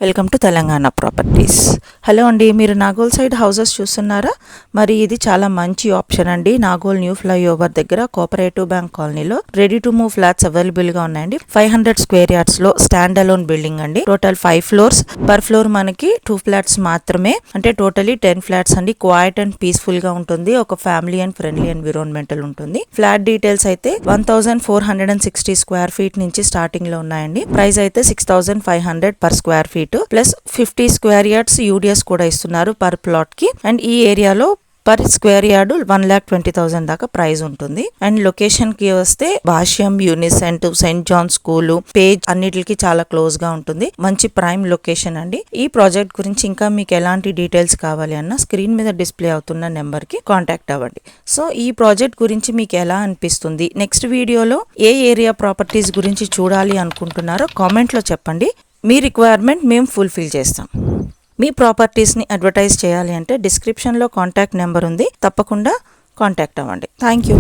Welcome to Telangana properties. Hello అండి, మీరు Nagole side houses చూస్తున్నారా? మరి ఇది చాలా మంచి ఆప్షన్ అండి. నాగోల్ న్యూ ఫ్లైఓవర్ దగ్గర కోఆపరేటివ్ బ్యాంక్ కాలనీలో ready to move flats available గా ఉన్నాయండి. 500 స్క్వేర్ యార్డ్స్ లో స్టాండ్ అలోన్ బిల్డింగ్ అండి. టోటల్ 5 ఫ్లోర్స్, పర్ ఫ్లోర్ మనకి 2 ఫ్లాట్స్ మాత్రమే, అంటే టోటలీ 10 ఫ్లాట్స్ అండి. క్వైట్ అండ్ పీస్ఫుల్ గా ఉంటుంది. ఒక ఫ్యామిలీ అండ్ ఫ్రెండ్లీ ఎన్విరాన్మెంటల్ ఉంటుంది. ఫ్లాట్ డీటెయిల్స్ అయితే 1460 స్క్వేర్ ఫీట్ నుంచి స్టార్టింగ్ లో ఉన్నాయండి. ప్రైస్ అయితే 6500 per square feet plus 50 square yards UDS కూడా ఇస్తున్నారు పర్ ప్లాట్ కి. అండ్ ఈ ఏరియాలో పర్ స్క్వేర్ యార్డ్ 1,20,000 దాకా ప్రైస్ ఉంటుంది. అండ్ లొకేషన్ కి వస్తే భాష్యం, యూనిసెంట్, సెయింట్ జాన్ స్కూల్, పేజ్ అన్నిటికి చాలా క్లోజ్ గా ఉంటుంది. మంచి ప్రైమ్ లొకేషన్ అండి. ఈ ప్రాజెక్ట్ గురించి ఇంకా మీకు ఎలాంటి డీటెయిల్స్ కావాలి అన్న స్క్రీన్ మీద డిస్ప్లే అవుతున్న నెంబర్ కి కాంటాక్ట్ అవ్వండి. సో ఈ ప్రాజెక్ట్ గురించి మీకు ఎలా అనిపిస్తుంది, నెక్స్ట్ వీడియోలో ఏ ఏరియా ప్రాపర్టీస్ గురించి చూడాలి అనుకుంటున్నారో కామెంట్ లో చెప్పండి. మీ రిక్వైర్మెంట్ మేము ఫుల్ఫిల్ చేస్తాం. మీ ప్రాపర్టీస్ని అడ్వర్టైజ్ చేయాలి అంటే డిస్క్రిప్షన్లో కాంటాక్ట్ నెంబర్ ఉంది, తప్పకుండా కాంటాక్ట్ అవ్వండి. Thank you.